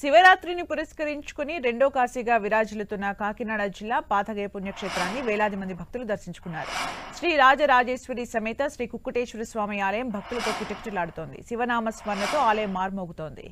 శివరాత్రిని పురస్కరించుకుని రెండో కాశీగా విరాజిల్లుతున్న కాకినాడ జిల్లా పాతగయ పుణ్యక్షేత్రాన్ని వేలాది మంది భక్తులు దర్శించుకున్నారు. శ్రీ రాజరాజేశ్వరి సమేత శ్రీ కుక్కుటేశ్వర స్వామి ఆలయం భక్తులతో కిటకిటలాడుతోంది. శివనామ స్మరణతో ఆలయం మార్మోగుతోంది.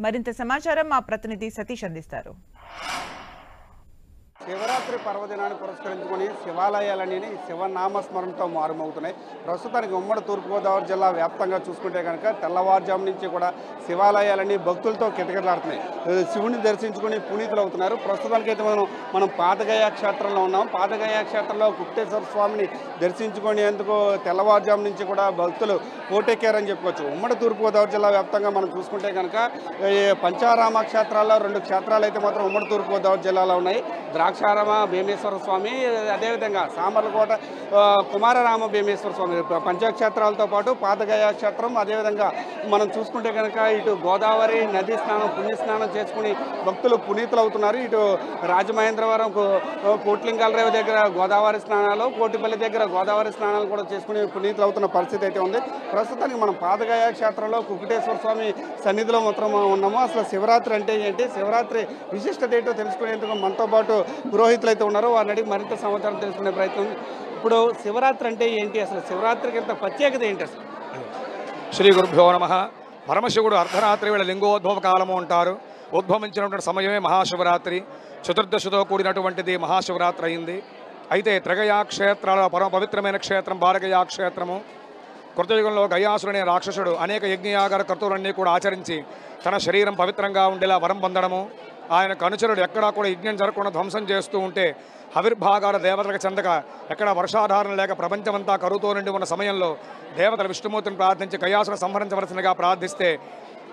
మరింత సమాచారం మా ప్రతినిధి సతీష్ అందిస్తారు. శివరాత్రి పర్వదినాన్ని పురస్కరించుకొని శివాలయాలన్నీ శివనామస్మరణతో మారుమవుతున్నాయి. ప్రస్తుతానికి ఉమ్మడి తూర్పుగోదావరి జిల్లా వ్యాప్తంగా చూసుకుంటే కనుక తెల్లవారుజాము నుంచి కూడా శివాలయాలన్నీ భక్తులతో కిటకిటలాడుతున్నాయి. శివుని దర్శించుకొని పునీతులు అవుతున్నారు. ప్రస్తుతానికైతే మనం పాతగయ క్షేత్రంలో ఉన్నాం. పాతగయ క్షేత్రంలో కుక్కుటేశ్వర స్వామిని దర్శించుకునేందుకు తెల్లవారుజాము నుంచి కూడా భక్తులు పోటెక్కారని చెప్పుకోవచ్చు. ఉమ్మడి తూర్పుగోదావరి జిల్లా వ్యాప్తంగా మనం చూసుకుంటే కనుక పంచారామ క్షేత్రాల్లో 2 క్షేత్రాలు అయితే మాత్రం ఉమ్మడి తూర్పుగోదావరి జిల్లాలో ఉన్నాయి. ద్రాక్షారామ భీమేశ్వర స్వామి, అదేవిధంగా సామర్లకోట కుమారరామ భీమేశ్వర స్వామి పంచక్షేత్రాలతో పాటు పాతగయ క్షేత్రం. అదేవిధంగా మనం చూసుకుంటే కనుక ఇటు గోదావరి నదీ స్నానం పుణ్యస్నానం చేసుకుని భక్తులు పునీతులు అవుతున్నారు. ఇటు రాజమహేంద్రవరం కోట్లింగాలరేవు దగ్గర గోదావరి స్నానాలు, కోటిపల్లి దగ్గర గోదావరి స్నానాలు కూడా చేసుకుని పునీతులు అవుతున్న పరిస్థితి అయితే ఉంది. ప్రస్తుతానికి మనం పాతగయ క్షేత్రంలో కుక్కుటేశ్వర స్వామి సన్నిధిలో మాత్రం ఉన్నాము. అసలు శివరాత్రి అంటే ఏంటి, శివరాత్రి విశిష్టత ఏంటో తెలుసుకునేందుకు మనతో పాటు పురోహితులు అయితే ఉన్నారు. వారిని అడిగి మరింత సమాచారం తెలుసుకునే ప్రయత్నం. ఇప్పుడు శివరాత్రి అంటే ఏంటి, అసలు శివరాత్రికి ఎంత ప్రత్యేకత ఏంటి అసలు? శ్రీ గురుభ్యో నమః. పరమశివుడు అర్ధరాత్రి వేళ లింగోద్భవ కాలము అంటారు. ఉద్భవించినటువంటి సమయమే మహాశివరాత్రి. చతుర్దశితో కూడినటువంటిది మహాశివరాత్రి అయింది. అయితే త్రిగయా క్షేత్రాల పరమ పవిత్రమైన క్షేత్రం బాలగయా క్షేత్రము. కృతయుగంలో గయాసురనే రాక్షసుడు అనేక యజ్ఞయాగార కర్తువులన్నీ కూడా ఆచరించి తన శరీరం పవిత్రంగా ఉండేలా వరం పొందడము, ఆయనకు అనుచరుడు ఎక్కడా కూడా యజ్ఞం జరగకుండా ధ్వంసం చేస్తూ ఉంటే హవిర్భాగాల దేవతలకు చెందక ఎక్కడ వర్షాధారణ లేక ప్రపంచమంతా కరువుతో నిండి ఉన్న సమయంలో దేవతలు విష్ణుమూర్తిని ప్రార్థించి గయాసును సంహరించవలసిందిగా ప్రార్థిస్తే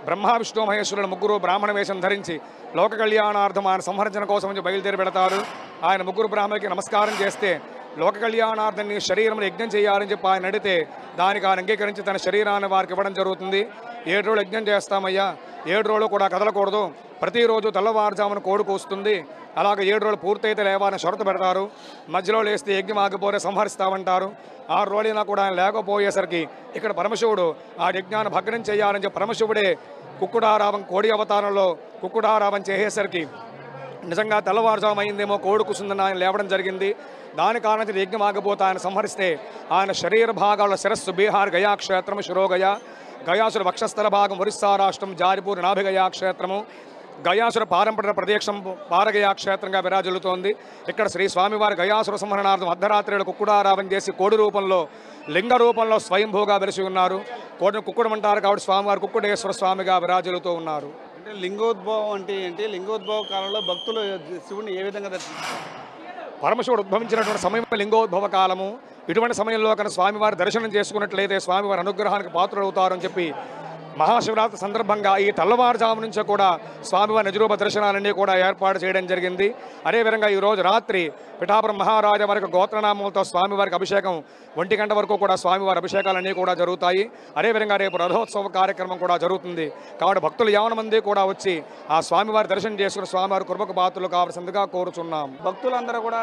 బ్రహ్మ విష్ణు మహేశ్వరులు ముగ్గురు బ్రాహ్మణ వేషం ధరించి లోక కళ్యాణార్థం ఆయన సంహరించడం కోసం బయలుదేరి పెడతారు. ఆయన ముగ్గురు బ్రాహ్మణులకి నమస్కారం చేస్తే లోక కళ్యాణార్థాన్ని శరీరంలో యజ్ఞం చేయాలని చెప్పి ఆయన అడిగితే దానికి ఆయన అంగీకరించి తన శరీరాన్ని వారికి ఇవ్వడం జరుగుతుంది. 7 రోజులు యజ్ఞం చేస్తామయ్యా, 7 రోజులు కూడా కదలకూడదు, ప్రతిరోజు తెల్లవారుజామున కోడి కూస్తుంది, అలాగే 7 రోజులు పూర్తయితే లేవాలని షరతు పెడతారు. మధ్యలో లేస్తే యజ్ఞం ఆగిపోతే సంహరిస్తామంటారు. 6 రోజులైనా కూడా ఆయన లేకపోయేసరికి ఇక్కడ పరమశివుడు ఆ యజ్ఞాన్ని భగ్నం చేయాలని చెప్పి పరమశివుడే కుక్కుడారావం కోడి అవతారంలో కుక్కుడారావం చేసేసరికి నిజంగా తెల్లవారుజాము అయిందేమో, కోడి కూసుందని ఆయన లేవడం జరిగింది. దాని కారణం యజ్ఞం ఆగిపోతే ఆయన సంహరిస్తే ఆయన శరీర భాగాల శిరస్సు బీహార్ గయా క్షేత్రము శిరోగయ, గయాసుర వక్షస్థల భాగం ఒరిస్సా రాష్ట్రం జారిపూర్ నాభిగయా క్షేత్రము, గయాసుర పారంపర్య ప్రదేశం పారగయా క్షేత్రంగా విరాజిల్లుతోంది. ఇక్కడ శ్రీ స్వామివారి గయాసుర సంహరణార్థం అర్ధరాత్రిలో కుక్కుడారావం చేసి కోడి రూపంలో లింగ రూపంలో స్వయంభూగా వెలిసి ఉన్నారు. కోడిని కుక్కుడు అంటారు కాబట్టి స్వామివారి కుక్కుటేశ్వర స్వామిగా విరాజిల్లుతూ ఉన్నారు. అంటే లింగోద్భవం అంటే ఏంటి, లింగోద్భవ కాలంలో భక్తులు శివుని ఏ విధంగా దర్శిస్తారు? పరమశివుడు ఉద్భవించినటువంటి సమయం లింగోద్భవ కాలము. ఇటువంటి సమయంలో కనుక స్వామివారి దర్శనం చేసుకున్నట్లయితే స్వామివారి అనుగ్రహానికి పాత్రులవుతారని చెప్పి మహాశివరాత్రి సందర్భంగా ఈ తెల్లవారుజాము నుంచి కూడా స్వామివారి నిజరూప దర్శనాలన్నీ కూడా ఏర్పాటు చేయడం జరిగింది. అదేవిధంగా ఈరోజు రాత్రి పిఠాపురం మహారాజా వారికి గోత్రనామంతో స్వామివారికి అభిషేకం 1 గంట వరకు కూడా స్వామివారి అభిషేకాలన్నీ కూడా జరుగుతాయి. అదేవిధంగా రేపు రథోత్సవ కార్యక్రమం కూడా జరుగుతుంది. కాబట్టి భక్తులు యావన మంది కూడా వచ్చి ఆ స్వామివారి దర్శనం చేసుకుని స్వామివారి కృపకు పాత్రలు కావాల్సిందిగా కోరుచున్నాం. భక్తులందరూ కూడా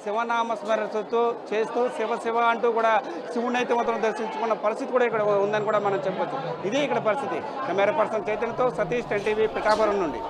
శివనామ స్మరణతో చేస్తూ శివ శివ అంటూ కూడా శివుని అయితే మాత్రం దర్శించుకున్న పరిస్థితి కూడా ఇక్కడ ఉందని కూడా మనం చెప్పొచ్చు. ఇది ఇక్కడ పరిస్థితి. కెమెరా పర్సన్ చైతన్యతో సతీష్, 10 టీవీ, పిఠాపురం నుండి.